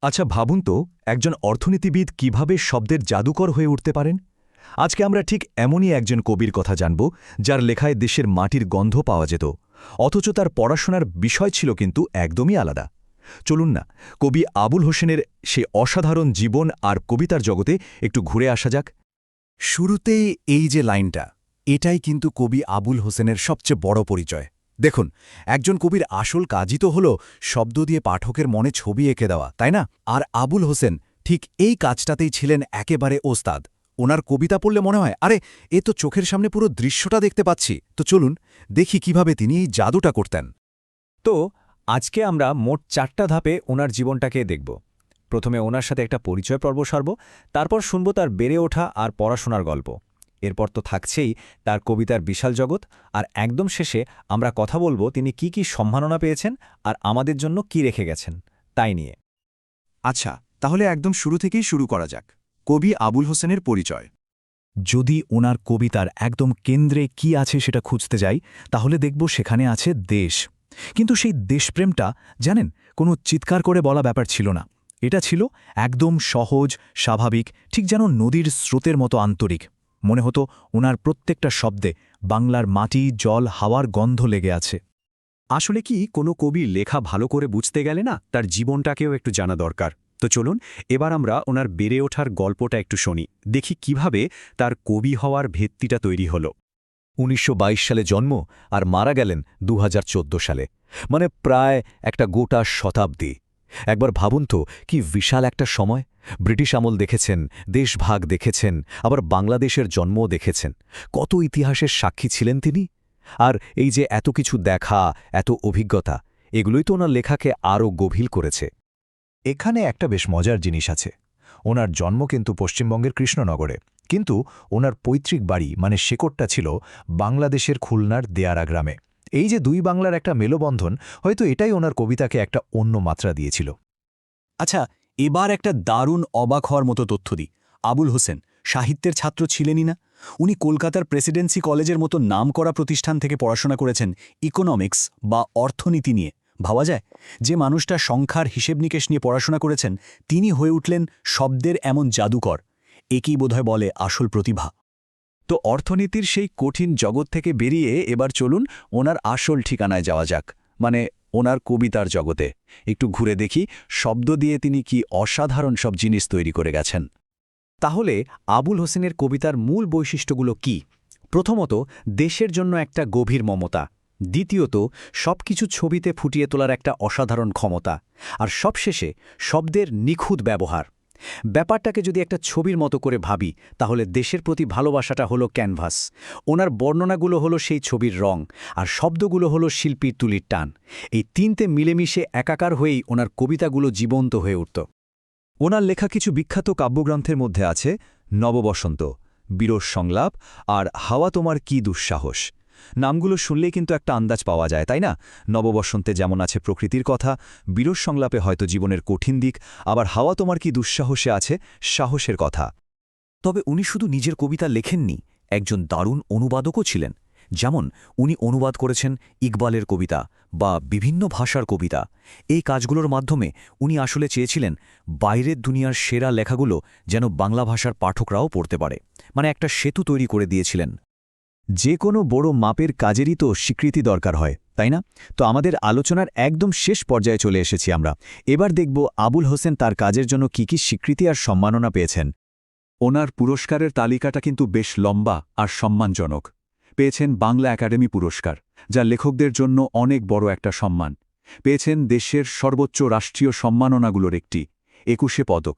আচ্ছা ভাবুন তো একজন অর্থনীতিবিদ কিভাবে শব্দের জাদুকর হয়ে উঠতে পারেন। আজকে আমরা ঠিক এমনই একজন কবির কথা জানব যার লেখায় দেশের মাটির গন্ধ পাওয়া যেত, অথচ তার পড়াশোনার বিষয় ছিল কিন্তু একদমই আলাদা। চলুন না কবি আবুল হোসেনের সে অসাধারণ জীবন আর কবিতার জগতে একটু ঘুরে আসা যাক। শুরুতেই এই যে লাইনটা, এটাই কিন্তু কবি আবুল হোসেনের সবচেয়ে বড় পরিচয়। দেখুন, একজন কবির আসল কাজই তো হল শব্দ দিয়ে পাঠকের মনে ছবি এঁকে দেওয়া, তাই না? আর আবুল হোসেন ঠিক এই কাজটাতেই ছিলেন একেবারে ওস্তাদ। ওনার কবিতা পড়লে মনে হয়, আরে এ তো চোখের সামনে পুরো দৃশ্যটা দেখতে পাচ্ছি। তো চলুন দেখি কিভাবে তিনি এই জাদুটা করতেন। তো আজকে আমরা মোট 4টা ধাপে ওনার জীবনটাকে দেখব। প্রথমে ওনার সাথে একটা পরিচয় পর্ব সারব, তারপর শুনব তার বেড়ে ওঠা আর পড়াশোনার গল্প। এরপর তো থাকছেই তার কবিতার বিশাল জগৎ, আর একদম শেষে আমরা কথা বলবো তিনি কি কি সম্মাননা পেয়েছেন আর আমাদের জন্য কি রেখে গেছেন তাই নিয়ে। আচ্ছা, তাহলে একদম শুরু থেকেই শুরু করা যাক। কবি আবুল হোসেনের পরিচয়। যদি ওনার কবিতার একদম কেন্দ্রে কি আছে সেটা খুঁজতে যাই, তাহলে দেখব সেখানে আছে দেশ। কিন্তু সেই দেশপ্রেমটা জানেন, কোনো চিৎকার করে বলা ব্যাপার ছিল না। এটা ছিল একদম সহজ, স্বাভাবিক, ঠিক যেন নদীর স্রোতের মতো আন্তরিক। মনে হতো ওনার প্রত্যেকটা শব্দে বাংলার মাটি, জল, হাওয়ার গন্ধ লেগে আছে। আসলে কি কোনো কবি লেখা ভালো করে বুঝতে গেলে না তার জীবনটাকেও একটু জানা দরকার। তো চলুন এবার আমরা ওনার বেড়ে ওঠার গল্পটা একটু শুনি, দেখি কিভাবে তার কবি হওয়ার ভিত্তিটা তৈরি হলো। ১৯২২ সালে জন্ম আর মারা গেলেন ২০১৪ সালে, মানে প্রায় একটা গোটা শতাব্দী। একবার ভাবুন তো কি বিশাল একটা সময়। ব্রিটিশ আমল দেখেছেন, দেশভাগ দেখেছেন, আবার বাংলাদেশের জন্মও দেখেছেন। কত ইতিহাসের সাক্ষী ছিলেন তিনি। আর এই যে এত কিছু দেখা, এত অভিজ্ঞতা, এগুলোই তো ওনার লেখাকে আরও গভীর করেছে। এখানে একটা বেশ মজার জিনিস আছে। ওনার জন্ম কিন্তু পশ্চিমবঙ্গের কৃষ্ণনগরে, কিন্তু ওনার পৈতৃক বাড়ি মানে শেকড়টা ছিল বাংলাদেশের খুলনার দেয়ারা গ্রামে। এই যে দুই বাংলার একটা মেলবন্ধন, হয়তো এটাই ওনার কবিতাকে একটা অন্য মাত্রা দিয়েছিল। আচ্ছা, এবার একটা দারুণ অবাক হওয়ার মতো তথ্য দিই। আবুল হোসেন সাহিত্যের ছাত্র ছিলেনই না। উনি কলকাতার প্রেসিডেন্সি কলেজের মতো নামকরা প্রতিষ্ঠান থেকে পড়াশোনা করেছেন ইকোনমিক্স বা অর্থনীতি নিয়ে। ভাবা যায় যে মানুষটা সংখ্যার হিসেব নিকেশ নিয়ে পড়াশোনা করেছেন, তিনি হয়ে উঠলেন শব্দের এমন জাদুকর। একেই বোধহয় বলে আসল প্রতিভা। তো অর্থনীতির সেই কঠিন জগৎ থেকে বেরিয়ে এবার চলুন ওনার আসল ঠিকানায় যাওয়া যাক, মানে ওনার কবিতার জগতে। একটু ঘুরে দেখি শব্দ দিয়ে তিনি কি অসাধারণ সব জিনিস তৈরি করে গেছেন। তাহলে আবুল হোসেনের কবিতার মূল বৈশিষ্ট্যগুলো কি? প্রথমত, দেশের জন্য একটা গভীর মমতা। দ্বিতীয়ত, সবকিছু ছবিতে ফুটিয়ে তোলার একটা অসাধারণ ক্ষমতা। আর সবশেষে শব্দের নিখুঁত ব্যবহার। ব্যাপারটাকে যদি একটা ছবির মতো করে ভাবি, তাহলে দেশের প্রতি ভালোবাসাটা হলো ক্যানভাস, ওনার বর্ণনাগুলো হলো সেই ছবির রং, আর শব্দগুলো হলো শিল্পীর তুলির টান। এই তিনটে মিলেমিশে একাকার হয়েই ওনার কবিতাগুলো জীবন্ত হয়ে উঠত। ওনার লেখা কিছু বিখ্যাত কাব্যগ্রন্থের মধ্যে আছে নববসন্ত, বিরস সংলাপ আর হাওয়া তোমার কি দুঃসাহস। নামগুলো শুনলেই কিন্তু একটা আন্দাজ পাওয়া যায়, তাই না? নববসন্তে যেমন আছে প্রকৃতির কথা, বিরস সংলাপে হয়তো জীবনের কঠিন দিক, আবার হাওয়া তোমার কি দুঃসাহসে আছে সাহসের কথা। তবে উনি শুধু নিজের কবিতা লেখেননি, একজন দারুণ অনুবাদকও ছিলেন। যেমন উনি অনুবাদ করেছেন ইকবালের কবিতা বা বিভিন্ন ভাষার কবিতা। এই কাজগুলোর মাধ্যমে উনি আসলে চেয়েছিলেন বাইরের দুনিয়ার সেরা লেখাগুলো যেন বাংলা ভাষার পাঠকরাও পড়তে পারে, মানে একটা সেতু তৈরি করে দিয়েছিলেন। যে কোনো বড় মাপের কাজেরই তো স্বীকৃতি দরকার হয়, তাই না? তো আমাদের আলোচনার একদম শেষ পর্যায়ে চলে এসেছি আমরা। এবার দেখব আবুল হোসেন তার কাজের জন্য কি কি স্বীকৃতি আর সম্মাননা পেয়েছেন। ওনার পুরস্কারের তালিকাটা কিন্তু বেশ লম্বা আর সম্মানজনক। পেয়েছেন বাংলা একাডেমি পুরস্কার, যা লেখকদের জন্য অনেক বড় একটা সম্মান। পেয়েছেন দেশের সর্বোচ্চ রাষ্ট্রীয় সম্মাননাগুলোর একটি, ২১ পদক।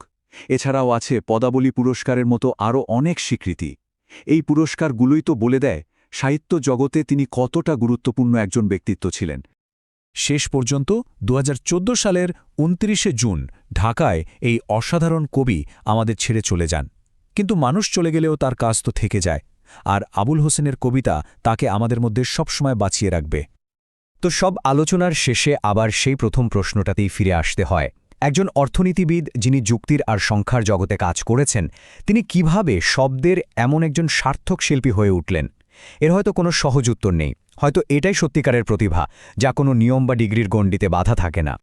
এছাড়াও আছে পদাবলী পুরস্কারের মতো আরও অনেক স্বীকৃতি। এই পুরস্কারগুলোই তো বলে দেয় সাহিত্য জগতে তিনি কতটা গুরুত্বপূর্ণ একজন ব্যক্তিত্ব ছিলেন। শেষ পর্যন্ত ২০১৪ সালের ২৯ জুন ঢাকায় এই অসাধারণ কবি আমাদের ছেড়ে চলে যান। কিন্তু মানুষ চলে গেলেও তার কাজ তো থেকে যায়, আর আবুল হোসেনের কবিতা তাকে আমাদের মধ্যে সবসময় বাঁচিয়ে রাখবে। তো সব আলোচনার শেষে আবার সেই প্রথম প্রশ্নটাতেই ফিরে আসতে হয়। একজন অর্থনীতিবিদ যিনি যুক্তির আর সংখ্যার জগতে কাজ করেছেন, তিনি কিভাবে শব্দের এমন একজন সার্থক শিল্পী হয়ে উঠলেন? এর হয়তো কোনো সহজ উত্তর নেই, হয়তো এটাই সত্যিকারের প্রতিভা, যা কোনো নিয়ম বা ডিগ্রির গণ্ডিতে বাধা থাকে না।